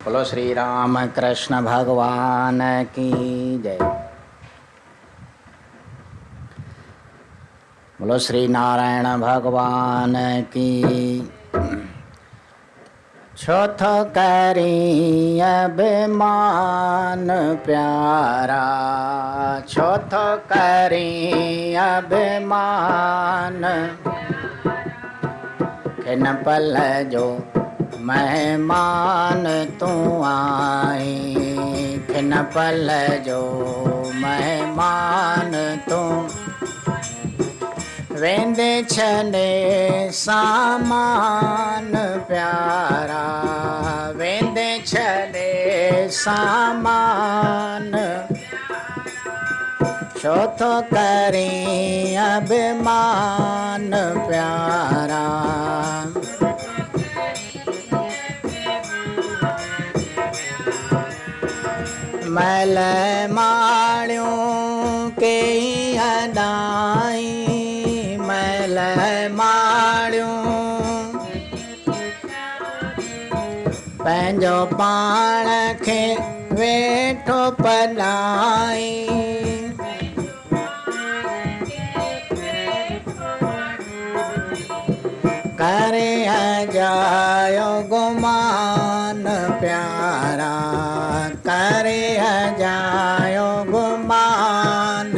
बोलो श्री राम कृष्ण भगवान की जय। बोलो श्री नारायण भगवान की। छोथ करी अभिमान प्यारा, छोथ करी अभिमान, खिन पल जो मेहमान तू आई, खिन पल जो मेहमान तू, वेंदे छने सामान प्यारा, वेंदे छने सामान, छोथ करी अभिमान प्यारा। मैल माड़ियों के हदाई, मैल माड़ियों पंहिंजो पाण खे वेठो पनाई, करे हजायो गुमान प्यारा, करे हजायो गुमान,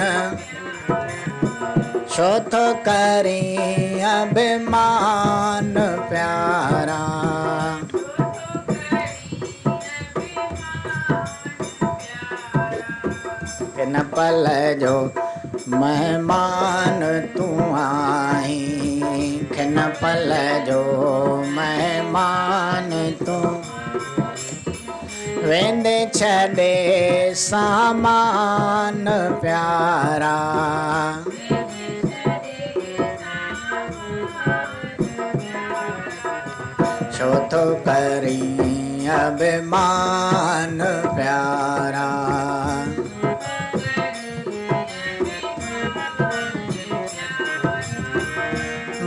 छोथ करी अभिमान प्यारा। किन पल जो मेहमान तू आई, खिन पल जो मेहमान तू, वेंदे छॾे सामान प्यारा। छोथ करी अभिमान प्यारा।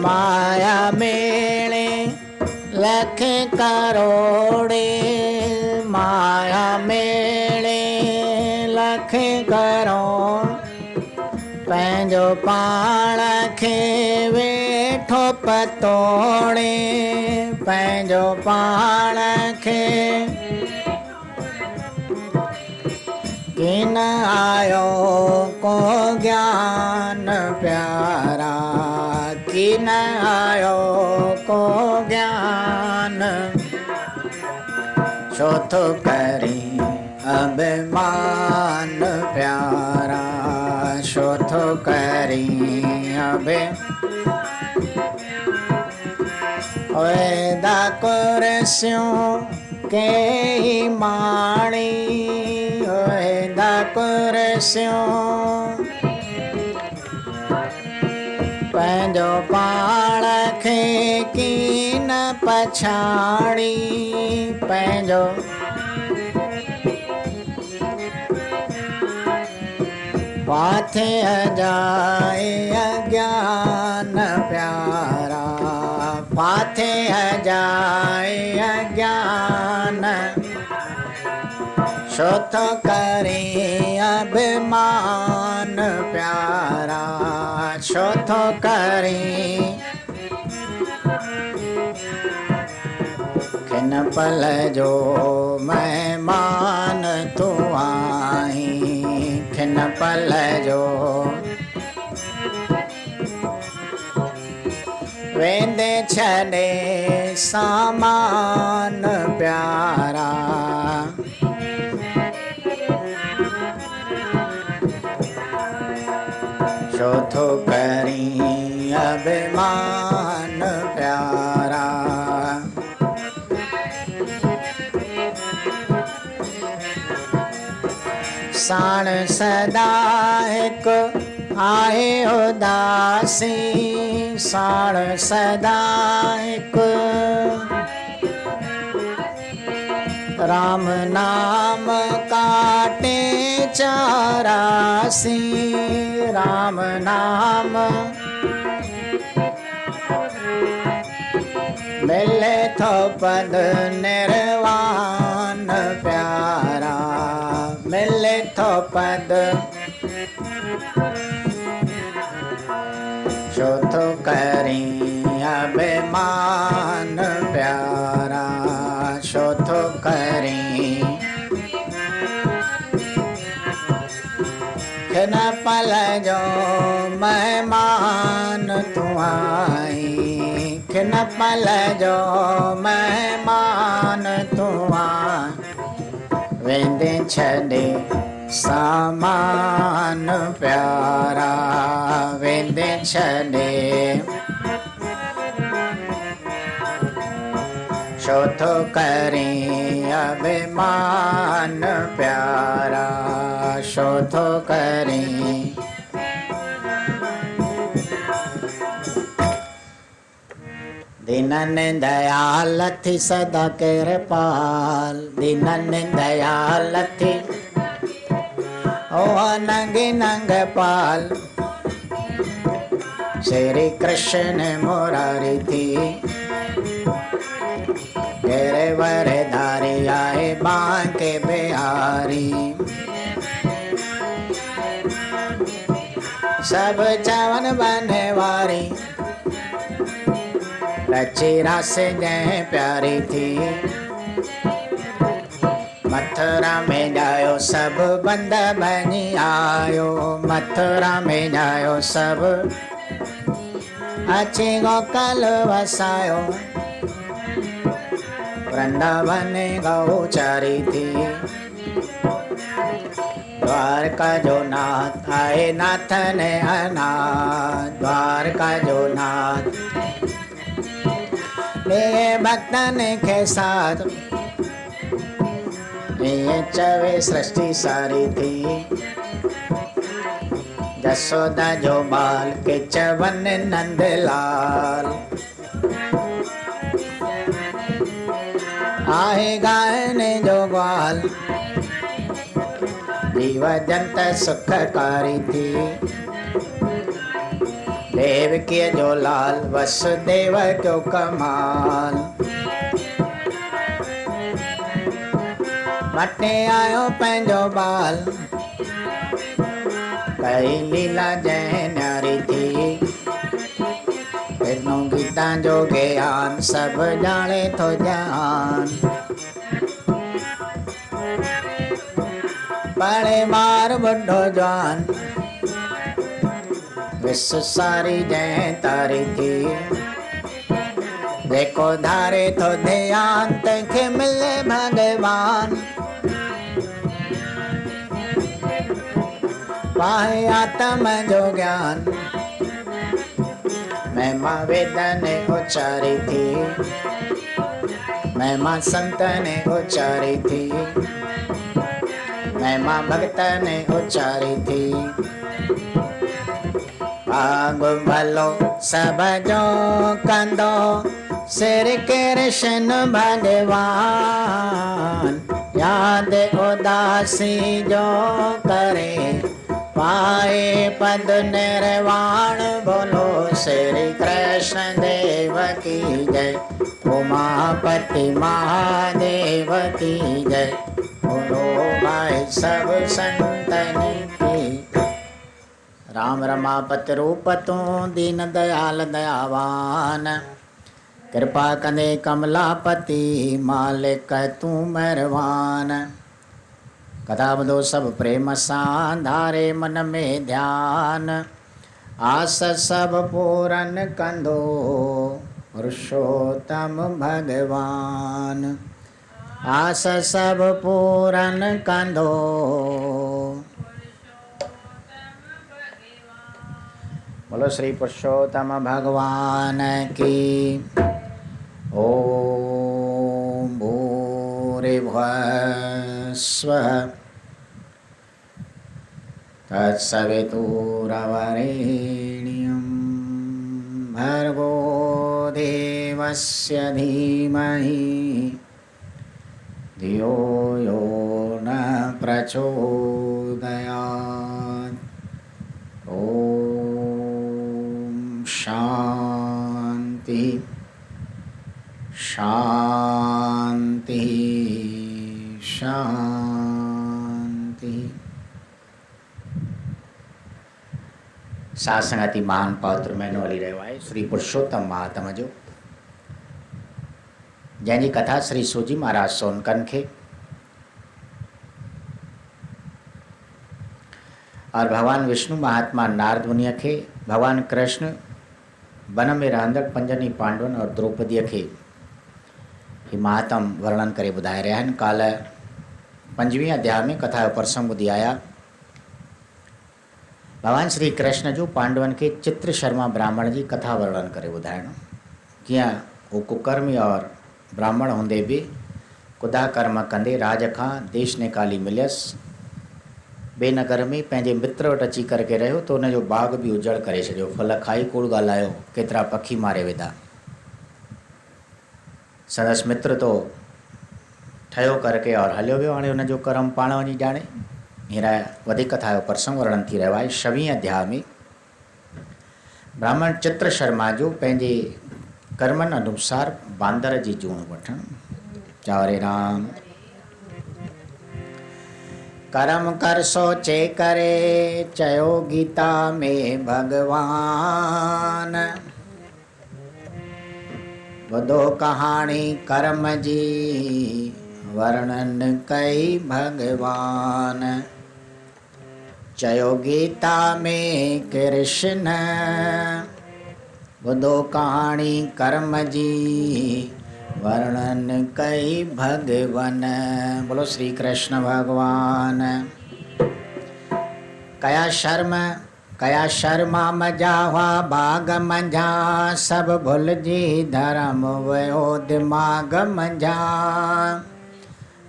माया मेले लख करोड़े, माया मेले लख करोड़, पंहिंजो पाण खे वेठो पतोड़े, पंहिंजो पाण खे किन आयो को ज्ञान प्यारा, किन आयो को ज्ञान, छोथ करी अभिमान प्यारा, छोथ करी वेदा कुर्सियों के ही माणी, वेदा कुर्सियों पंहिंजो पाण खे कीन पछाणी, पंहिंजो पाथे जाए अज्ञान प्यारा, पाथे जाए अज्ञान, छोथ करी अभिमान प्यारा, छोथ करी खिन पल जो मेहमान तू आई, खिन पल जो वेंदे छॾे सामान प्यारा। छोथ करी अभिमान प्यारा। साण सदा हिक आहे उदासी, साण सदा हिक राम नाम काटे चौरासी, राम नाम मिले थो पद निर्वाण पद शोथ करी अभिमान प्यारा शोथ करी खिन पल जो मेहमान तू आई खिन पल जो मेहमान तू आई वेंदे छॾे सामान प्यारा वेंदे छॾे शोथ करी अभिमान प्यारा शोथ करी दीनन दयाल थी सदा कृपाल दीनन दयाल थी ओ नंगे नंग पाल श्री कृष्ण मुरारी थी तेरे वरधारी आए बांके बिहारी सब चवन बने वारी रची रास जय प्यारी थी मथुरा में जायो सब बंद बनी आयो मथुरा में जायो सब अच्छी गोकल वसायो वृंदावन गौचारी थी द्वारका जो नाथ आए नाथ ने अनाथ द्वारका जो नाथ ले भक्तन के साथ ये चवे सृष्टि सारी थी जसोदा जो बाल के चवन नंदलाल आहे गायने जो ग्वाल जीव जंत सुखकारी थी देव के जो लाल वसुदेव क्यों कमाल मटे आयो पंहिंजो बाल कई लीला जय न्यारी थी तेनों गीता जो ज्ञान सब जाने तो जान बड़े मार बुढ़ो जवान विश्व सारी जय तारी थी देखो धारे तो ध्यान तंखे मिले भगवान पाए आत्म जो ज्ञान महिमा वेद ने उच्चारी थी महिमा संत ने उच्चारी थी महिमा भक्त ने उच्चारी थी आग भलो सब जो कंदो श्री कृष्ण भगवान याद उदासी जो करे पाए पद निर्वाण बोलो श्री कृष्ण देव की जय उमापति महादेव की जय बोलो भाई सब संतन की राम रमापति रूप तू दीन दयाल दयावान कृपा कंदे कमलापति मालिक तू मेहरबान कथा ॿुधो सब प्रेम सां धारे मन में ध्यान आस सब पूरन कंदो पुरुषोत्तम भगवान आस सब पूरन कंदो बोलो श्री पुरुषोत्तम भगवान की ओम भूरिभुवः स्वः तत्सवितुर्वरेण्यं भर्गो देवस्य धीमहि धियो यो न प्रचोदयात् ओम शांति शांति शांति। सासंगति महान पात्र महीनो हली रहियो आहे श्री पुरुषोत्तम महात्मा जो, जंहिंजी कथा श्री सूजी महाराज सोनकन खे और भगवान विष्णु महात्मा नारद मुनिअ खे भगवान कृष्ण वन में रहंदड़ पंजनी पांडवन और द्रौपदीअ खे ही महात्म वर्णन करे ॿुधाए रहिया आहिनि। काल्ह 5वें अध्याय में कथा जो प्रसंग ॿुधी आया। भगवान श्री कृष्ण जो पांडवन के चित्र शर्मा ब्राह्मण जी कथा वर्णन करे ॿुधाइणु, कीअं वो कुकर्मी और ब्राह्मण हूंदे बि कुदा कर्म कंदे राज खां देश निकाली मिलियसि। ॿिए नगर में पंहिंजे मित्र वटि अची करके रहियो तो उनजो बाग बि उजड़ करे छॾियो। फल खाई कूड़ ॻाल्हायो, केतिरा पखी मारे विधा। संदसि मित्र तो ठहियो करके और हलियो वियो। हाणे हुनजो कर्म पाण वञी ॼाणे। हींअर वधीक कथा जो प्रसंग वर्णन थी रहियो आहे। 6वें अध्याय में ब्राह्मण चित्र शर्मा जो पंहिंजे कर्मनि अनुसार बांदर जी जूण वठणु। चावरे राम कर्म कर सोचे करे चयो गीता में भगवान। ॿुधो कहाणी कर्म जी वर्णन कई भगवान। चयो गीता में कृष्ण ॿुधो कहाणी कर्म जी वर्णन कई भगवान। बोलो श्री कृष्ण भगवान। कया शर्मा मजा हुआ बाग मंझा, सब भुल जी धर्म वयो दिमाग मंझा।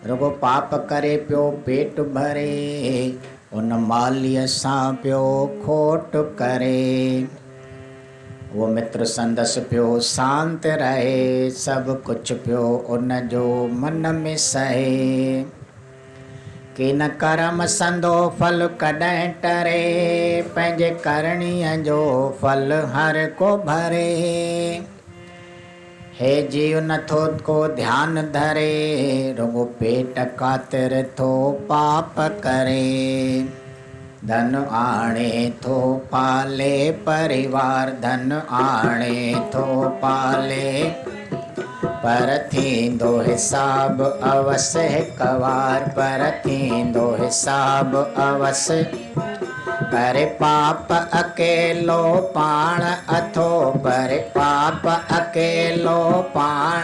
रुगो पाप करे पियो पेट भरे, उन मालीअ सां पियो खोट करे। वो मित्र संदसि पियो शांत रहे, सब कुछ पियो उन जो मन में सहे। कि न कर्म संदो फल कॾहिं टरे, पंहिंजे करणीअ जो फल हर को भरे। हे जीव नथो को ध्यान धरे, रुगो पेट ख़ातिर थो पाप करे। धन आणे थो पाले परिवार, धन आणे थो पाले पर थींदो हिसाब अवस हिकु वार। पर थींदो हिसाब अवस पर पाप अकेलो पाण अथो। पर पाप अकेलो पाण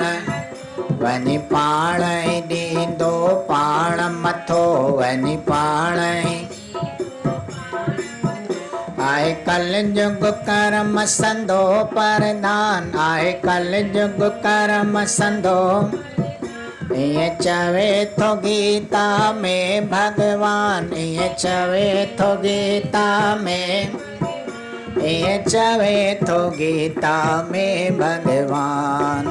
वञी पाण ई ॾींदो पाण मथो। वञी पाण ई आए कल जुग कर्म संदो परधान। आए कल जुग कर्म संदो, ईअं चवे थो गीता में भगवान। ईअं चवे थो गीता में, ईअं चवे थो गीता में भगवान।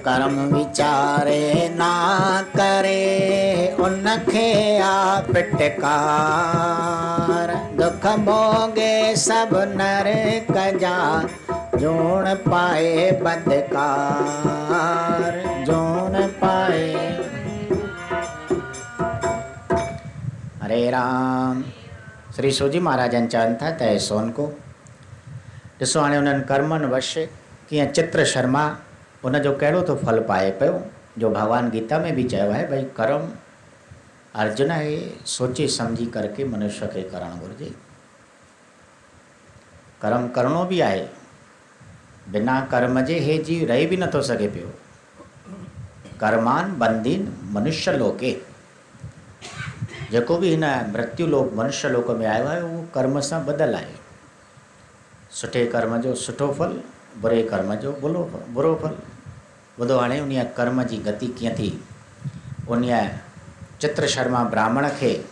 कर्म विचारे ना करे, उनखे आ फिटकार। दुख भोगे सब नरक जा, जूण पाए बदकार। जूण पाए। हरे राम। श्री सूजी महाराजन चवनि था त सोन को ॾिसो, हाणे उन्हनि कर्मनि वश कीअं चित्र शर्मा उनजो कहिड़ो थो फल पाए पियो, जो भगवान गीता में भी चयो आहे भई कर्म अर्जुन हे सोचे समझी करके मनुष्य खे करणु घुरिजे। कर्म करणो भी आहे, बिना कर्म जे हे जीव रही भी नथो सघे पियो। कर्मान बंदीन मनुष्य लोके, जेको भी हिन मृत्यु लोक मनुष्य लोक में आयो आहे उहो कर्म सां ॿधल आहे। सुठे कर्म जो सुठो फल, बुरे कर्म जो बुरो फल। ॿुधो हाणे उन कर्म जी गति कीअं थी। उन चित्र शर्मा ब्राह्मण खे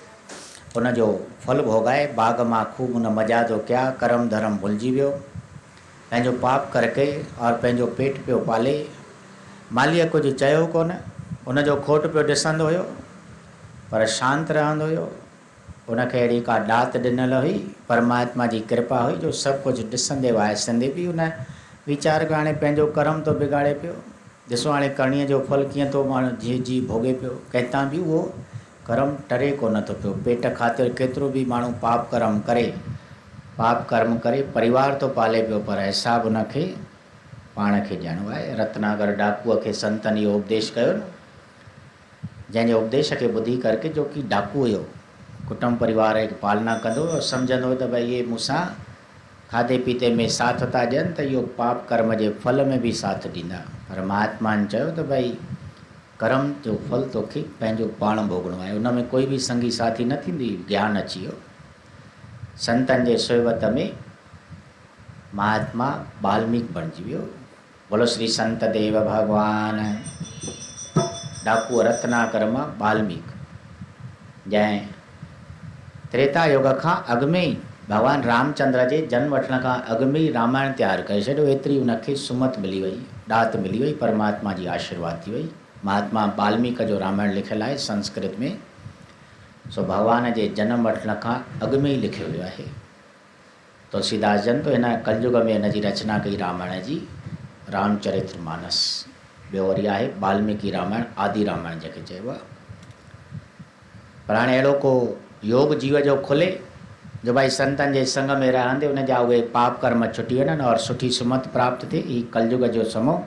उनजो फल भोगाए बाग मां खूब उन मज़ा जो कया। कर्म धर्म भुलिजी वियो, पंहिंजो पाप करके और पंहिंजो पेट पियो पाले। मालीअ कुझु चयो कोन, उनजो खोट पियो ॾिसंदो हुयो पर शांत रहंदो हुयो। उनखे अहिड़ी का ॾात ॾिनल हुई, परमात्मा जी कृपा हुई, जो सभु कुझु ॾिसंदे वाइसंदे बि उन वीचार कयो हाणे पंहिंजो कर्म तो बिगाड़े पियो। ॾिसो हाणे करणीअ जो फल कीअं थो माण्हू जी भोगे पियो। कंहिंतां बि उहो कर्म टरे को नथो पियो। पेट ख़ातिर केतिरो बि माण्हू पाप कर्म करे परिवार तो पाले पियो, पर हिसाब उनखे पाण खे ॾियणो आहे। रत्नाकर डाकूअ खे संतनि इहो उपदेश कयो न, जंहिंजे उपदेश खे ॿुधी करके, जो कि डाकू हुयो, कुटुंब परिवार जी पालना कंदो और सम्झंदो त भई ये मूंसां खाधे पीते में साथ था ॾियनि त इहो पाप कर्म जे फल में बि साथ ॾींदा। पर महात्मानि चयो त भई कर्म जो फल तोखे पंहिंजो पाण भोगणो आहे, उन में कोई बि संगी साथी न थींदी। ज्ञान अची वियो। संतनि जे सोहबत में महात्मा वाल्मीकि बणिजी वियो। बोलो श्री संत देव भगवान। डाकू रत्नाकर मां वाल्मीकि, जंहिं त्रेता युग खां अॻु में ई भगवान रामचंद्र जे जन्म वठण खां अॻु में ई रामायण तैयार करे छॾियो। एतिरी उनखे सुमत मिली वई, ॾात मिली वई, परमात्मा जी आशीर्वाद थी वई। महात्मा वाल्मीकि जो रामायण लिखियलु आहे संस्कृत में, सो भगवान जे जन्म वठण खां अॻु में ई लिखियो वियो आहे। तुलसीदास जन तो हिन कलयुग में हिन जी रचना कई रामायण जी, रामचरितमानस। ॿियो वरी आहे वाल्मीकि रामायण, आदि रामायण जंहिंखे चइबो आहे। पर हाणे अहिड़ो को योग जीव जो खुले जो भाई संतनि जे संग में रहंदे उन जा उहे पाप कर्म छुटी वञनि और सुठी सुमत प्राप्त थिए। ही कलयुग जो समो।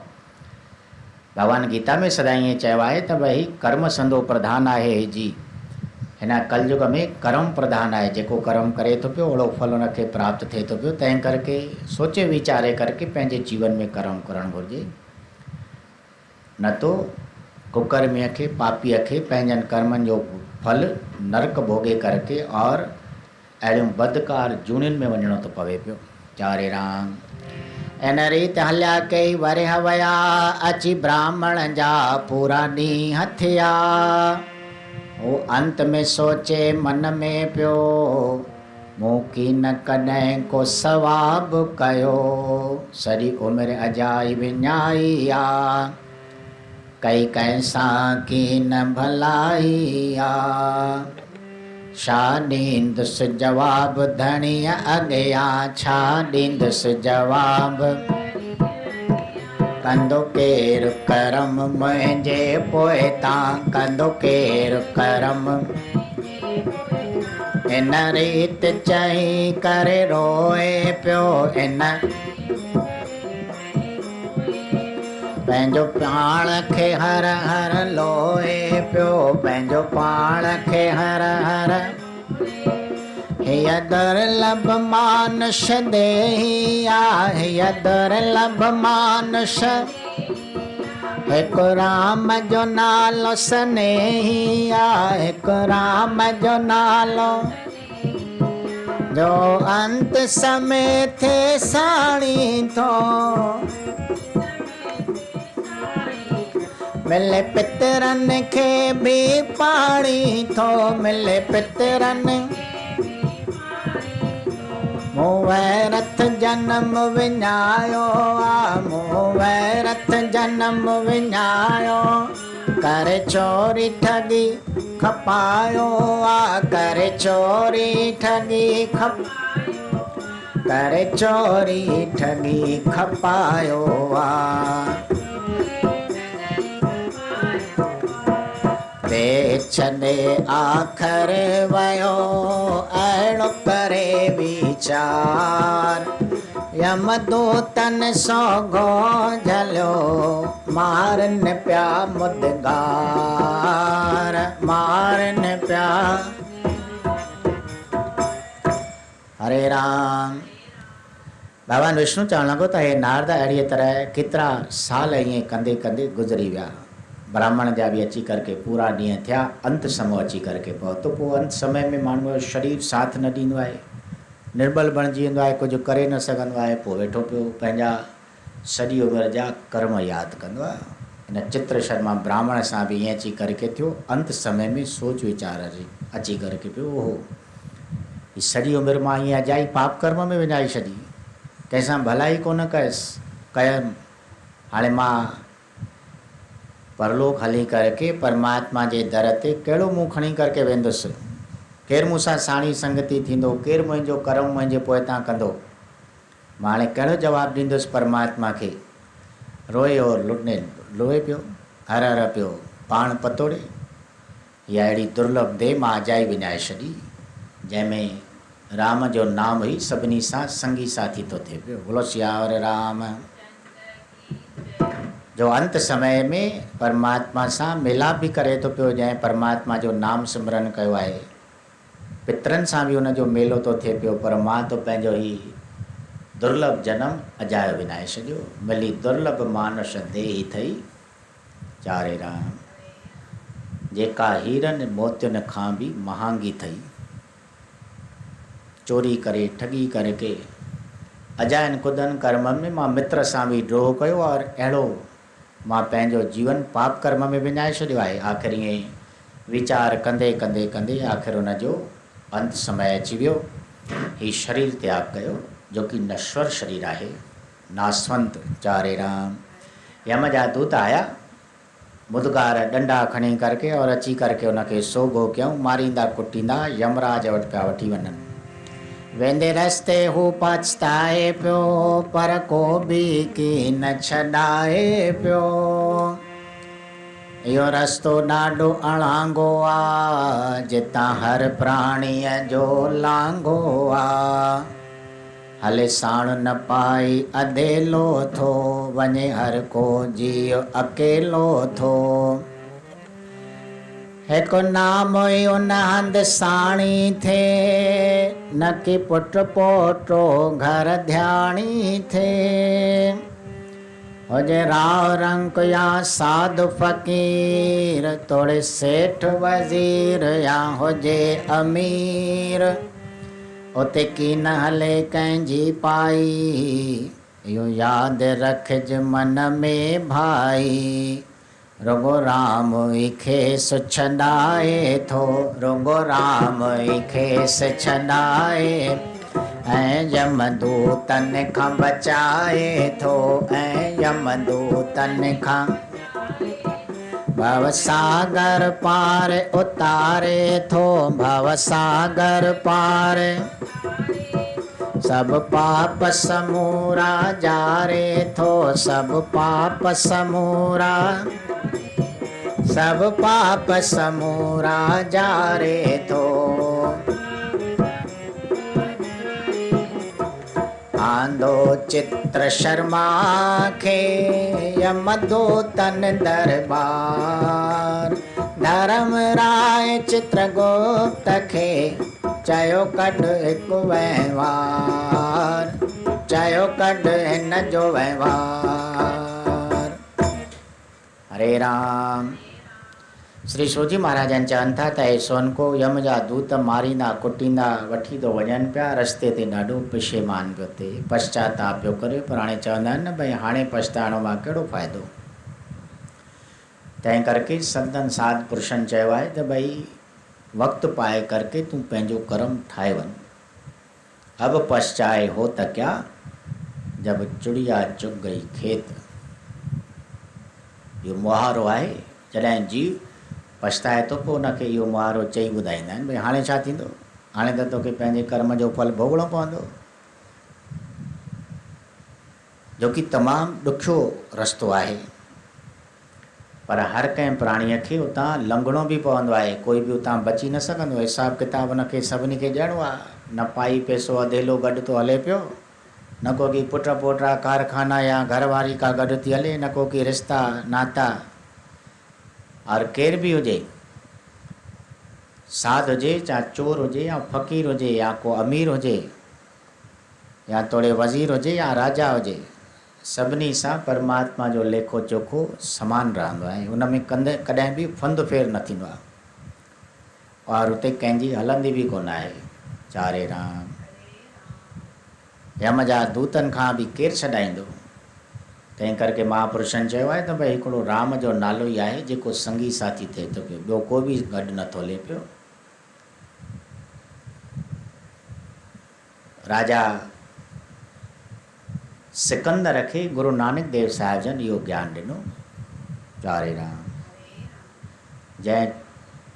भगवान गीता में सदाईं ईअं चयो आहे त भई कर्म संदो प्रधान आहे जी। हिन कलयुग में कर्म प्रधान आहे, जेको कर्म करे थो पियो ओड़ो फल उनखे प्राप्त थिए थो पियो। तंहिं करके सोचे वीचारे करके पंहिंजे जीवन में कर्म करणु घुरिजे, न तो कुकर्मीअ खे, पापीअ खे पंहिंजनि कर्मनि जो फल नरक भोगे करके और अहिड़ियूं बदकार जूणियुनि में वञिणो थो पवे पियो। चारे राम। इन रीत हलिया कई वरिह वया, अची ब्राह्मण जा पूरा ॾींहं हथिया। वो अंत में सोचे मन में पियो, मूं की न कॾहिं को सवाब कयो। सॼी उमिरि अजाई विञाई आ, कई कंहिंसां की न भलाई आ। छा ॾींदुसि जवाब धणीअ अॻियां, छा ॾींदुसि जवाब। कंदो केरु करम मुंहिंजे पोइतां, कंदो केरु करम। इन रीत चई करे रोए पियो, इन पंहिंजो पाण खे हर हर लोए पियो, पंहिंजो पाण खे हर हर। हीअ दुर्लभ मानुष देही आहे, हीअ दुर्लभ मानुष। हिकु राम जो नालो स्नेही आहे, हिकु राम जो नालो। जो अंत समय थे साणी थो, मिले पितरनि खे बि पाणी थो, मिले पितरनि। मूं वैरथ जनम विञायो आ, मूं वैरथ जनम विञायो। करे चोरी ठगी खपायो आ, करे चोरी ठगी करे चोरी ठगी खपायो आ। दे छॾे आख़िर वयो अहिड़ो करे वीचार। यमदूतन सोगो झलियो, मारन पिया मुदगार, मारन पिया। हरे राम। भगवान विष्णु चवणु लॻो त हे नारद, अहिड़ीअ तरह केतिरा साल ईअं कंदे कंदे गुज़री विया। ब्राह्मण जा बि अची करके पूरा ॾींहं थिया, अंत समय अची करके पहुतो। पोइ अंत समय में माण्हूअ जो शरीर साथ न ॾींदो आहे, निर्बल बणिजी वेंदो आहे, कुझु करे न सघंदो आहे। पोइ वेठो पियो पंहिंजा सॼी उमिरि जा कर्म यादि कंदो आहे। हिन चित्र शर्मा ब्राह्मण सां बि ईअं अची करके थियो। अंत समय में सोच वीचार अची करके पियो, ओहो हीअ सॼी उमिरि मां ईअं अजाई पाप कर्म में विञाई छॾी, कंहिंसां भलाई कोन कयमि। हाणे मां परलोक हली करके परमात्मा जे दर ते कहिड़ो मुंहुं खणी करके वेंदुसि। केरु मूंसां साणी संगति थींदो, केरु मुंहिंजो कर्म मुंहिंजे पोइतां कंदो। मां हाणे कहिड़ो जवाबु ॾींदुसि परमात्मा खे। रोए और लुटने रोए पियो, हर हर पियो, पाण पतोड़े। या अहिड़ी दुर्लभ देह मां अजाई विञाए छॾी जंहिंमें राम जो नाम हुई सभिनी सां संगी साथी थो थिए पियो। बोलो सियावर राम जो अंत समय में परमात्मा सां मिलाप बि करे थो पियो। जंहिं परमात्मा जो नाम सिमरन कयो आहे पितरनि सां बि उनजो मेलो थो थिए पियो। पर मां तो पंहिंजो ही दुर्लभ जनम अजायो विञाए छॾियो। मिली दुर्लभ मानस देही थई चारे राम जेका हीरनि मोतियुनि खां बि महांगी थई। चोरी करे ठगी करके अजायन कुदन कर्मनि में मां मित्र सां बि ड्रोह कयो और अहिड़ो मां पंहिंजो जीवन पाप कर्म में विञाए छॾियो आहे। आख़िर ईअं वीचार कंदे कंदे कंदे आख़िर उनजो अंत समय अची वियो। ही शरीर त्याग कयो जो कि नश्वर शरीर आहे नासवंत चारे राम। यम जा दूत आया मुदगार डंडा खणी करके और अची करके उनखे सोगो कयूं मारींदा कुटींदा यमराज वटि पिया वठी वञनि। वेंदे रस्ते हू पछताए पियो पर को बि की न छॾाए पियो। इहो रस्तो ॾाढो अणांगो आहे जितां हर प्राणीअ जो लांघो आहे। हले साण न पाई अधेलो थो वञे हर को जीव अकेलो थो। हिकु नाम उन हंधि साणी थे न कि पुट पोटो घर ध्याणी थे। हुजे राव रंक या साधु फ़कीर तोड़े सेठ वज़ीर या हुजे अमीर उते की न हले कंहिंजी पाई। इहो यादि रखिज मन में भाई रुगो राम ई खेस छॾाए थो। रुगो राम ई खेस छॾाए ऐं यमदूतन खां बचाए थो। ऐं यमदूतन खां भवसागर पार उतारे थो। भवसागर पार सब पाप समूरा जारे थो। सब पाप समूरा सब पाप समूरा जारे थो। आंदो चित्र शर्मा खे यमदूतन दरबार। धर्म राय चित्रगुप्त खे चयो कढ हिकु वहिंवार। चयो कढ हिन जो वहिंवार। हरे राम। श्री शिवजी महाराजनि चवनि था त सोनको यम जा दूत मारींदा कुटींदा वठी थो वञनि पिया। रस्ते ते ॾाढो पशेमान पियो थिए पश्चाताप पियो करे। पर हाणे चवंदा आहिनि न भई हाणे पछताइण मां कहिड़ो फ़ाइदो। तंहिं करके संतनि साध पुरुषनि चयो आहे त भई वक़्तु पाए करके तूं पंहिंजो कर्म ठाहे वञ। अब पछताए हो त क्या जब चुड़िया चुग गई खेत। इहो मुहारो आहे। जॾहिं जीव पछताए थो पोइ उनखे इहो मुहारो चई ॿुधाईंदा आहिनि भई हाणे छा थींदो। हाणे त तोखे पंहिंजे कर्म जो फल भोगणो पवंदो जो कि तमामु ॾुखियो रस्तो आहे। पर हर कंहिं प्राणीअ खे उतां लंघणो बि पवंदो आहे। कोई बि उतां बची न सघंदो। हिसाबु किताबु उनखे सभिनी खे ॾियणो आहे। न पाई पैसो अधेलो गॾु थो हले पियो। न को की पुट पोटा कारखाना या घरवारी का गॾु थी हले। न को की रिश्ता नाता। और केर बि हुजे साध हुजे चाहे चोर हुजे या फ़कीर हुजे या को अमीर हुजे या तोड़े वज़ीर हुजे या राजा हुजे सभिनी सां परमात्मा जो लेखो चोखो समान रहंदो आहे। उन में कॾहिं बि फंद फेर न थींदो आहे। और उते कंहिंजी हलंदी बि कोन आहे। चारे राम। यम जा दूतनि खां बि केरु छॾाईंदो। तंहिं करके महापुरुषनि चयो आहे त भई हिकिड़ो राम जो नालो ई आहे जेको संगी साथी थिए थो पियो। ॿियो को बि गॾु नथो हले पियो। राजा सिकंदर खे गुरु नानक देव साहिब जन इहो ज्ञान ॾिनो। चारे राम। जंहिं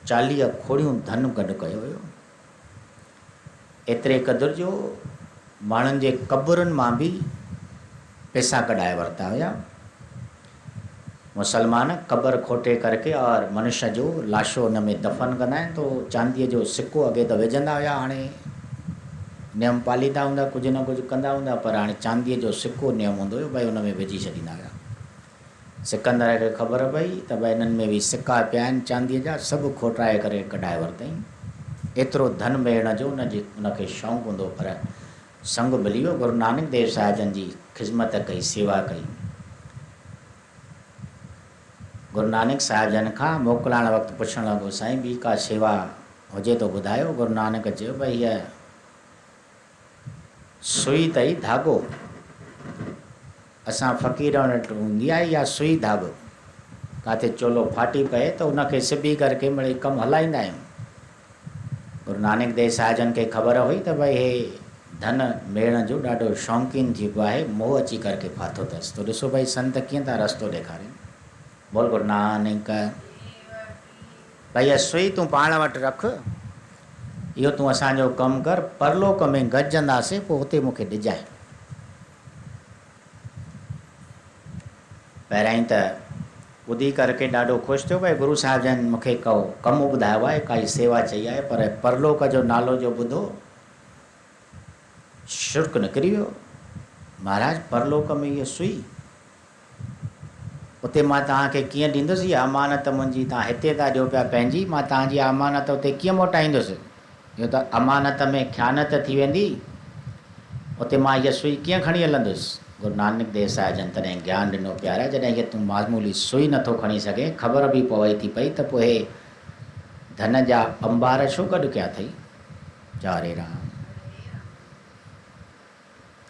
40 खोड़ियूं धन गॾु कयो हुयो। एतिरे क़दुरु जो माण्हुनि जे क़बरुनि मां बि पैसा कढाए वरिता हुया। मुसलमान क़बर खोटे करके और मनुष्य जो लाशो उन में दफ़न कंदा आहिनि तो चांदीअ जो सिक्को अॻे त विझंदा हुया, हाणे नियम पालींदा हूंदा, कुझु न कुझु कंदा हूंदा, पर हाणे चांदीअ जो सिक्को नियम हूंदो हुयो, भई हुन में विझी छॾींदा हुया। सिकंदर खे ख़बर पई त भई हिननि में बि सिक्का पिया आहिनि चांदीअ जा, सभु खोटाए करे कढाए वरितईं। एतिरो धन मिलण जो उनखे शौक़ु हूंदो, पर संग मिली वियो। गुरु नानक देव साहिब जन जी ख़िदमत कई, सेवा कई। गुरु नानक साहिब जन खां मोकिलण वक़्तु पुछण लॻो, साईं ॿी का शेवा हुजे तो ॿुधायो। गुरु नानक चयो भई हीअ सुई अथई, धाॻो असां फ़क़ीरनि वटि हूंदी आहे, इहा सुई धाॻो किथे चोलो फाटी पए त उनखे सिबी करके मिड़ई कमु हलाईंदा आहियूं। गुरु नानक देव साहिब जन खे ख़बर हुई त भई हे धन मिलण जो ॾाढो शौक़ीन थी पियो आहे, मोह अची करके फाथो अथसि। तो ॾिसो भई संत कीअं था रस्तो ॾेखारीनि। बोल गुरु नानक। भई इहा सुई तूं पाण वटि रख, इहो तूं असांजो कमु कर, परलोक में गॾिजंदासीं पोइ हुते मूंखे ॾिजाए। पहिरियां त ॿुधी करके ॾाढो ख़ुशि थियो, भई गुरु साहिब जन मूंखे को कमु ॿुधायो आहे, काई सेवा चई आहे, पर परलोक जो नालो जो ॿुधो शुर्क निकिरी वियो। महाराज परलोक में इहा सुई उते मां तव्हांखे कीअं ॾींदुसि, इहा अमानत मुंहिंजी तव्हां हिते था ॾियो पिया पंहिंजी, मां तव्हांजी अमानत उते कीअं मोटाईंदुसि। इहो त अमानत में ख़यानत थी वेंदी, उते मां इहा सुई कीअं खणी हलंदुसि। गुरु नानक देव साहिब जन तॾहिं ज्ञान ॾिनो, प्यारा जॾहिं कि तूं मामूली सुई नथो खणी सघे, ख़बर बि पवे थी पई त पोइ हे धन जा अंबार छो गॾु कया अथई। चारे राम।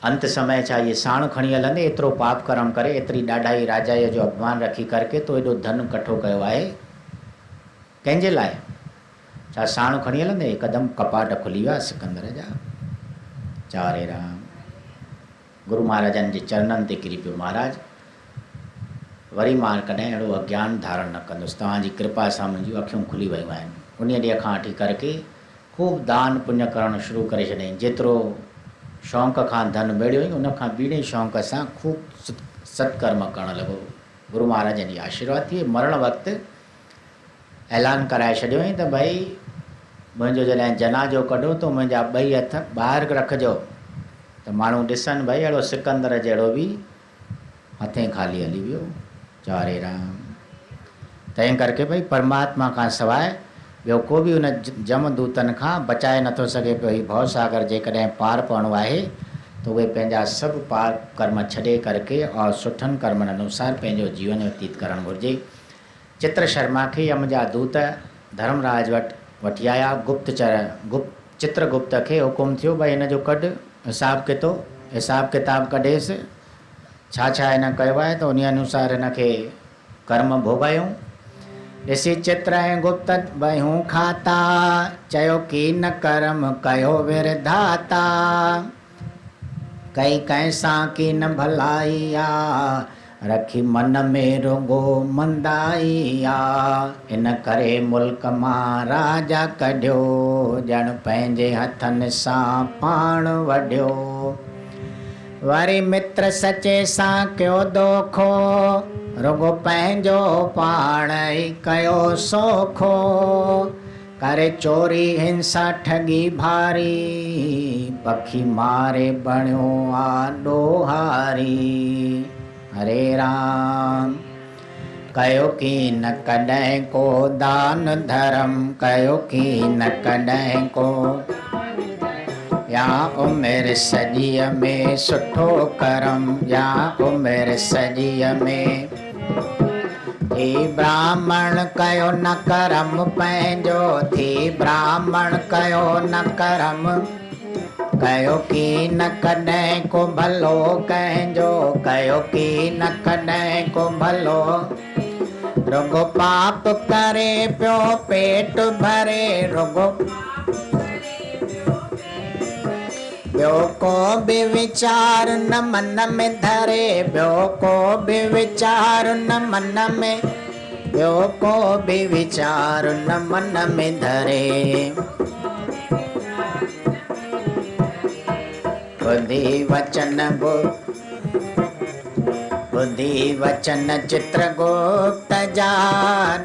अंत समय छा इहे साण खणी हलंदे, एतिरो पाप कर्म करे, एतिरी ॾाढाई राजाईअ जो अपमान रखी करके तो एॾो धन कठो कयो आहे, कंहिंजे लाइ। छा साण खणी हलंदे। हिकदमि कपाट खुली विया सिकंदर जा। चारे राम। गुरु महाराजनि जे चरणनि ते किरी पियो, महाराज वरी मां कॾहिं अहिड़ो अज्ञान धारण न कंदुसि, तव्हांजी कृपा सां मुंहिंजियूं अखियूं खुली वियूं आहिनि। उन ॾींहं खां वठी करके ख़ूब दान पुण्य करणु शुरू करे छॾियईं। जेतिरो शौक़ खां धन मिलियो हुई, उन खां ॿीणे शौक़ सां ख़ूब सत्कर्म करणु लॻो। गुरु महाराजनि जी आशीर्वाद थी। मरण वक़्तु ऐलान कराए छॾियो हुई त भई मुंहिंजो जॾहिं जनाज़ो कढो त मुंहिंजा ॿई हथ ॿाहिरि रखिजो, त माण्हू ॾिसनि भई अहिड़ो सिकंदर जहिड़ो बि हथें ख़ाली हली वियो। चारे राम। तंहिं करके भई परमात्मा खां सवाइ ॿियो को बि उन जमदूतनि खां बचाए नथो सघे पियो। ही भवसागर जेकॾहिं पार पवणो आहे त उहे पंहिंजा सभु पाप कर्म छॾे करके और सुठनि कर्मनि अनुसार पंहिंजो जीवन व्यतीत करणु घुरिजे। चित्र शर्मा खे यम जा दूत धर्मराज वठी आया। चित्रगुप्त खे हुकुम थियो भई हिन जो कढ हिसाब किताब कढेसि, छा छा हिन कयो आहे, त उन अनुसार हिन खे कर्म भोॻायूं। ॾिसी चित्र ऐं गुप्त बहूं खाता, चयो की न कर्म कयो विरधाता। कई कंहिंसां की न भलाई आ, रखी मन में रुगो मंदाई आ। इन करे मुल्क मां राजा कढियो, ॼण पंहिंजे हथनि सां पाण वढियो। वरी मित्र सचे सां कयो दोखो, रुगो पंहिंजो पाण ई कयो सोखो। करे चोरी हिंसा ठगी भारी, पखी मारे बणियो आ ॾोहारी। हरे राम। कयो की न कॾहिं को दान धर्म, कयो की न कॾहिं को या उमिरि सॼीअ में सुठो करम, या उमिरि सॼीअ में थी ब्राह्मण कयो न करम पंहिंजो, थी ब्राह्मण कयो न करम। कयो की न कॾहिं को भलो कंहिंजो, कयो की न कॾहिं को भलो। रुगो पाप करे पियो पेट भरे, रुगो ॿियो को बि वीचार न मन में धरे, ॿियो को बि वीचार न मन में, ॿियो को बि वीचार न मन में धरे। बुद्धि वचन चित्रगुप्त जा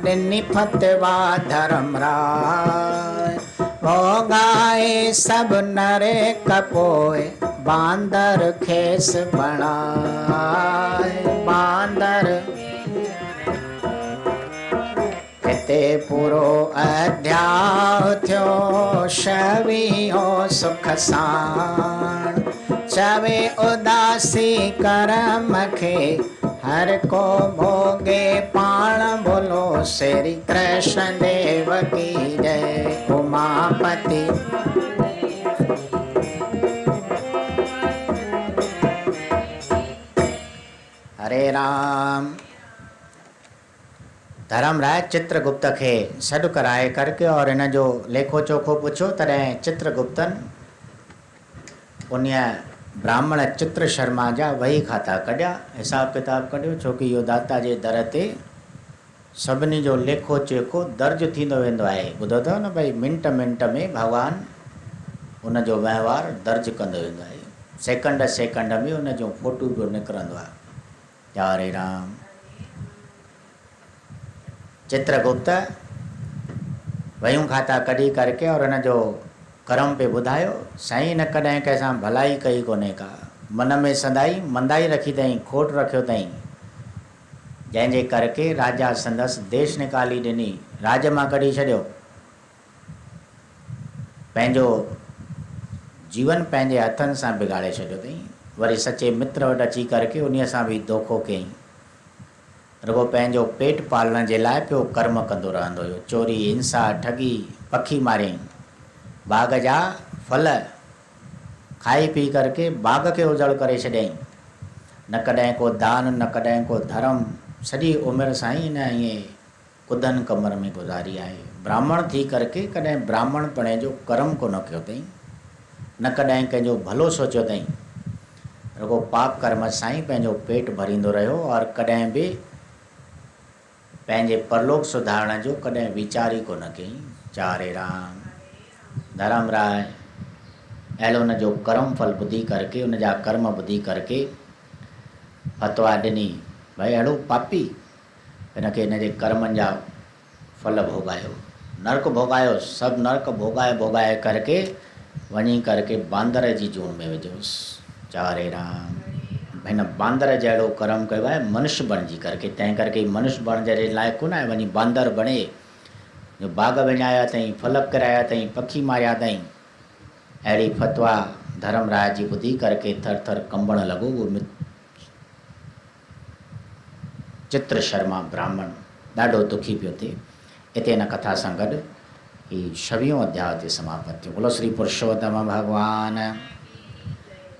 ॾिनी फतवा धर्मराय भोगाए सब नरे कपोए बांदर खेस बणाए बांदर हिते पूरो अध्याय थियो छवियो सुख साण चवे उदासी करम खे हर को भोगे पाण बोलो श्री कृष्ण देव की जय उमापति हरे राम। धर्मराय चित्रगुप्त खे सॾु कराए करके और इन जो लेखो चोखो पुछो तॾहिं चित्रगुप्तन उन ब्राह्मण चित्र शर्मा जा वही खाता कढिया हिसाब किताब कढियो छोकी इहो दाता जे दर ते सभिनी जो लेखो चोखो दर्ज थींदो वेंदो आहे। ॿुधो अथव न भई मिंट मिंट में भॻवानु उन जो वहिंवार दर्ज कंदो वेंदो आहे। सेकंड सेकंड में उन जो फोटू बि निकिरंदो आहे। जय हरे राम। चित्रगुप्त वयूं खाता कढी करके और उन जो कर्म पे ॿुधायो साईं न कॾहिं कंहिंसां भलाई कई कोन्हे का मन में सदाई मंदाई रखी अथई खोट रखियो अथई जंहिंजे करके राजा संदसि देश निकाली ॾिनी राज मां कढी छॾियो पंहिंजो जीवन पंहिंजे हथनि सां बिगाड़े छॾियो अथई। वरी सचे मित्र वटि अची करके उन सां बि धोखो कयईं रुगो पंहिंजो पेट पालण जे लाइ पियो कर्म कंदो रहंदो हुयो। चोरी हिंसा ठगी पखी मारियईं बाग जा फल खाई पी करके बाग खे उजड़ करे छॾियईं। न कॾहिं को दान न कॾहिं को धर्म सॼी उमिरि साईं न ईअं कुदन कमर में गुज़ारी आहे। ब्राह्मण थी करके कॾहिं ब्राह्मण पणे जो कर्म कोन कयो अथई न कॾहिं कंहिंजो भलो सोचियो अथई रुगो पाप कर्म साईं पंहिंजो पेट भरींदो रहियो और कॾहिं बि पंहिंजे परलोक सुधारण जो कॾहिं वीचार ई कोन कयईं। चारे राम। धर्मराय अहिड़ो उन जो कर्म फल ॿुधी करके उन जा कर्म ॿुधी करके फतवा ॾिनी भई अहिड़ो पापी हिनखे हिन जे कर्मनि जा फल भोगायो नरक भोगायो सभु नरक भोगाए भोगाए करके वञी करके बांदर जी जून में विझोसि। चारे राम। हिन बांदर जहिड़ो कर्म कयो आहे मनुष्य बणिजी करके तंहिं करके मनुष्य बणिज जे लाइक़ु कोन आहे वञी बांदर बणे जो बाग विञाया अथई फल किराया अथई पखी मारिया अथई। अहिड़ी फतवा धर्मराज जी ॿुधी करके थर थर कंबण लॻो उहो चित्र शर्मा ब्राह्मण ॾाढो दुखी पियो थिए। हिते हिन कथा सां गॾु ही 26 अध्याय ते समाप्त थियो। बोलो श्री पुरुषोत्तम भगवान।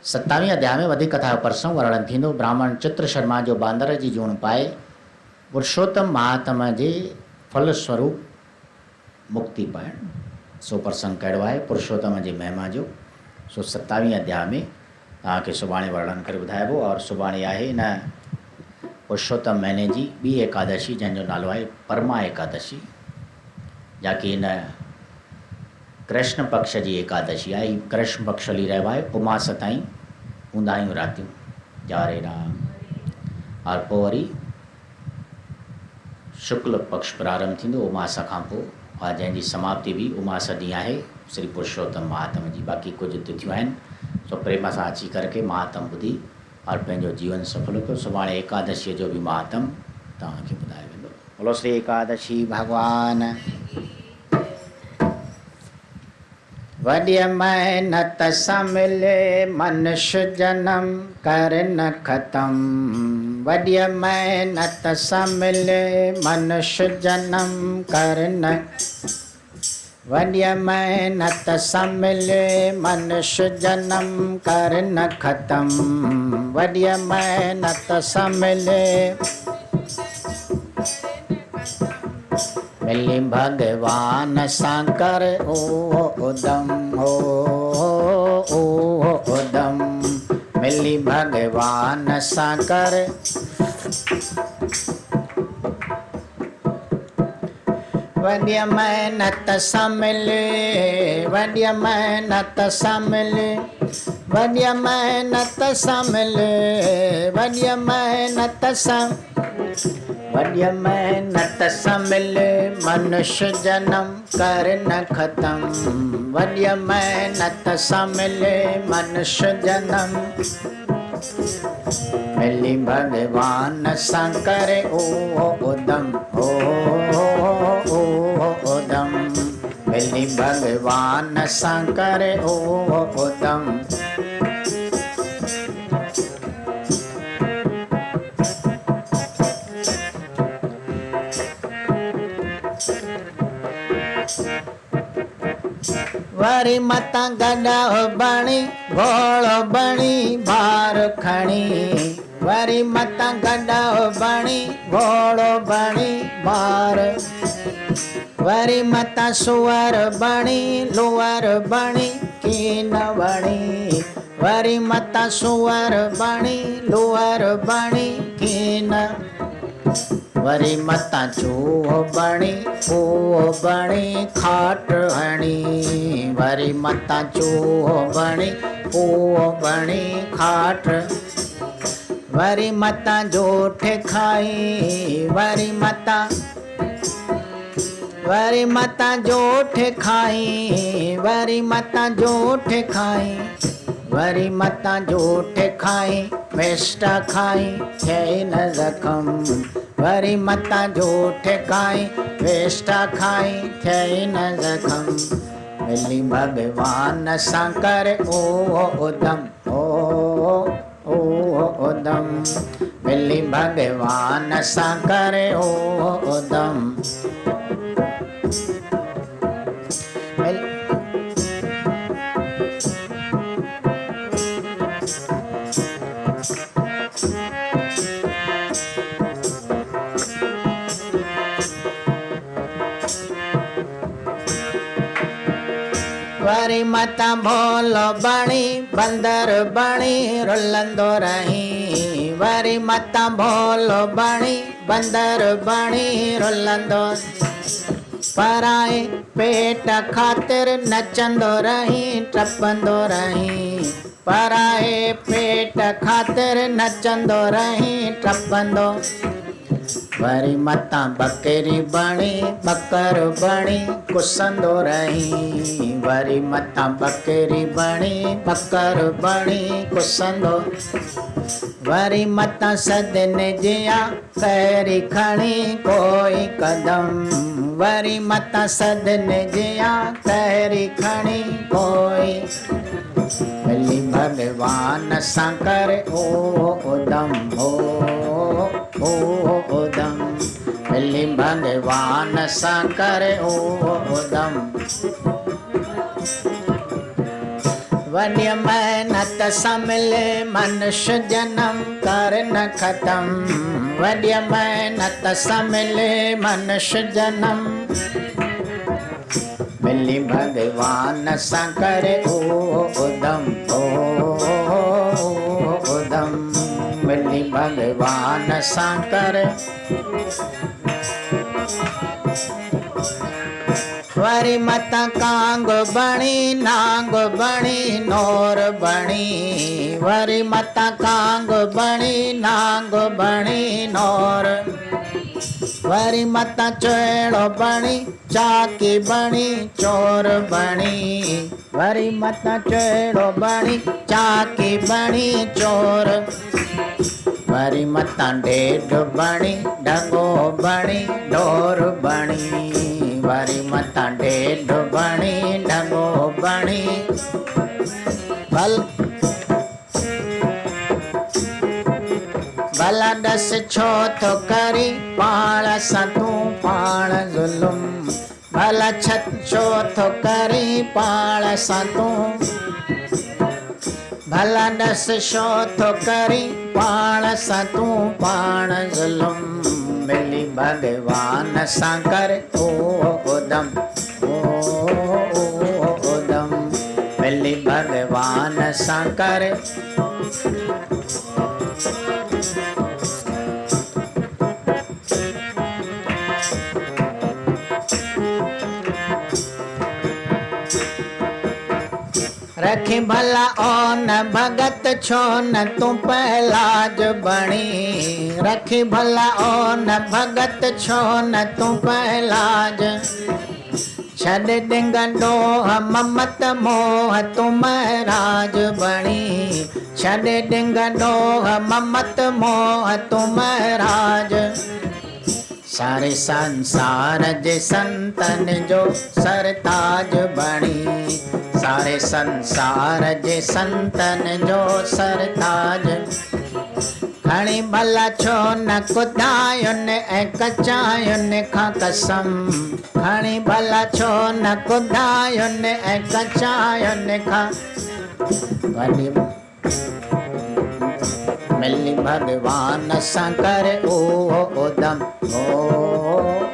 27वें अध्याय में वधीक कथा जो प्रसंग वर्णन थींदो। ब्राह्मण चित्र शर्मा जो बांदर जी जूण पाए पुरुषोत्तम महात्मा जे फल स्वरूप मुक्ति पाइण सो प्रसंग कहिड़ो आहे पुरुषोत्तम जी महिमा जो सो 27वें अध्याय में तव्हांखे सुभाणे वर्णन करे ॿुधाइबो। और सुभाणे आहे न पुरुषोत्तम महीने जी ॿी एकादशी जंहिंजो नालो आहे परमा एकादशी जाकी हिन कृष्ण पक्ष जी एकादशी आहे। कृष्ण पक्ष हली रहियो आहे उमास ताईं हूंदा आहियूं रातियूं। जय हरे राम। और पोइ वरी शुक्ल पक्ष प्रारंभ थींदो उमास खां पोइ और जंहिंजी समाप्ति बि उमास ॾींहुं आहे श्री पुरुषोत्तम महात्म जी। बाक़ी कुझु तिथियूं आहिनि सो प्रेम सां अची करके महात्म ॿुधी और पंहिंजो जीवन सफल कयो। सुभाणे एकादशीअ जो बि महात्म तव्हांखे ॿुधायो वेंदो। बोलो श्री एकादशी भगवान। वॾी महिनत सां मिले मनुष्य जनम कर न ख़तम। वॾी महिनत सां मिले मनुष्य जनम कर न वॾी महिनत सां मिले मनुष्य जनम कर न ख़तम। वॾी महिनत सां मिले मिली भगवान सां कर ओ उदम ओ उदम। मिली भगवान सां कर वॾी महिनत सां मिले वॾी महिनत सां मिले वड्य मेहनत सां मिले, वड्य मेहनत सां, वड्य मेहनत सां मिले मनुष्य जन्म कर न खत्म। वड्य मेहनत सां मिले मनुष्य जन्म, मिली भगवान सां करे ओ उदम, ओ उदम, मिली भगवान सां करे ओ उदम। वरी मता गॾो बणी घोड़ो बणी भार खणी, वरी मता गॾो बणी घोड़ो बणी भार, वरी मता सुअर बणी लुअर बणी कीन वणी, वरी मता सुअर बणी लुअर बणी कीन, वरी मता चूहो बणी कूहो बणी खाट हणी, वरी मता चूहो बणी कूहो बणी खाट, वरी मता जोठे खाई, वरी मता, वरी मता जोठे खाई, वरी मता जोठे खाई, वरी मता जोठे खाई वेष्टा खाई थिए न जखम, वरी मता जोठे खाई वेष्टा खाई थिए न जखम। मिली भगवान सां करे ओ उदम, ओ उदम, मिली भगवान सां करे ओ उदम। वरी मता भोलो बणी बंदर बणी रुलंदो रही, वरी मता भोलो बणी बंदर बणी रुलंदो, पराए पेट खातिर नचंदो रही टपंदो रही, पराए पेट खातिर नचंदो रही टपंदो, वरी मता बकरी बणी बकर बणी कुसंदो रही, वरी मता बकरी बणी बकर बणी कुसंदो, वरी मता सदन जिया पैरी खणी कोई कदम, वरी मता सदन जिया पैरी खणी कोई, मिली भगवान सां करे ओ उदम, ओ उदम, मिली भगवान सां करे ओ उदम। वड्य मेहनत सां मिले मनुष्य जन्म कर न खत्म, वड्य मेहनत सां मिले मनुष्य जन्म, मिली भगवान सां करे ओ उदम, ओ उदम, मिली भगवान सां करे। वरी मता कांग बणी नांग बणी नोर बणी, वरी मता कांग बणी नांग बणी नोर, वरी मता चेड़ो बणी चाकी बणी चोर बणी, वरी मता चेड़ो बणी चाकी बणी चोर, वरी मता ढेड बणी ढगो बणी ढोर बणी, वरी मता ढेड बणी ढगो बणी भला दस छो तो करी पाण सां तूं पाण ज़ुल्म, भला छो तो करी पाण सां तूं, भला दस छो तो करी पाण सां तूं पाण ज़ुल्म, मिली भगवान सां कर ओ उदम, ओ उदम, मिली भगवान सां कर। रखी भला ओन भगत छोन तू पहलाज बणी। रखी भला ओन भगत छोन तू पहलाज। छॾ डिंग डोह ममत मोह तू महाराज बणी। छॾ डिंग डोह ममत मोह तू महाराज। सारे संसार जे संतन जो सरताज बणी। सारे संसार जे संतन जो सरताज। खणी भला छो न कुदायुन ऐं कचायुन खां कसम। खणी भला छो न कुदायुन ऐं कचायुन खां। वॾी मिली भगवान सां कर उहो उदम।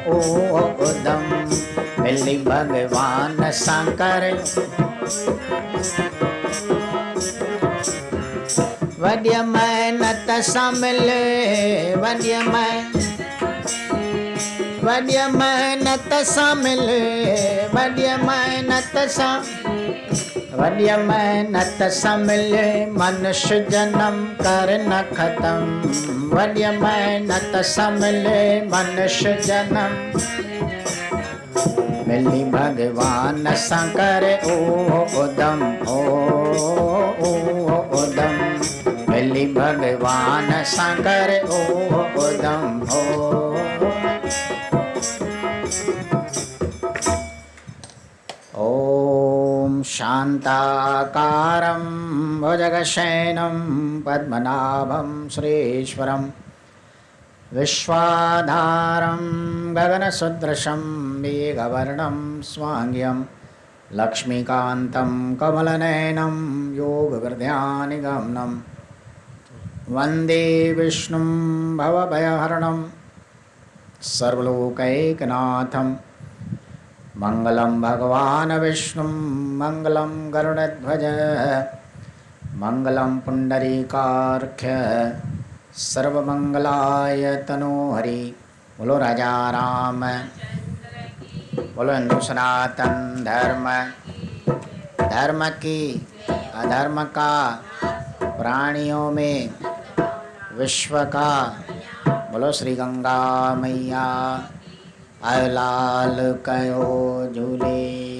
उहो उदम मिली भगवान सां कर। वॾी मेहनत सां मिले। वॾी मेहनत सां मिले। वॾी मेहनत सां। वॾी मेहनत सां मिले मनुष्य जन्म कर न ख़तम। वॾी मेहनत सां मिले मनुष्य जन्म। मिली भगवान सां कर उहो उदम। उहो उदम मिली भगवान सां कर उहो उदम। ओम शांताकारं भुजगशयनं पद्मनाभं श्रीश्वरं विश्वाधारं गगनसदृशं मेघवर्णं स्वांग्यं लक्ष्मीकान्तं कमलनयनं योगविद्यानिगमनं वन्दे विष्णुं भवभयहरणं सर्वलोकैकनाथं। मंगलम भगवान विष्णु मंगलम गरुड़ध्वज मंगलम पुंडरीकार्क्ष सर्वमंगलाय तनोहरि। बोलो राजा राम। बोलो हिंदू सनातन धर्म। धर्म की अधर्म का प्राणियों में विश्व का। बोलो श्री गंगा मैया आयो लाल कयो झूले।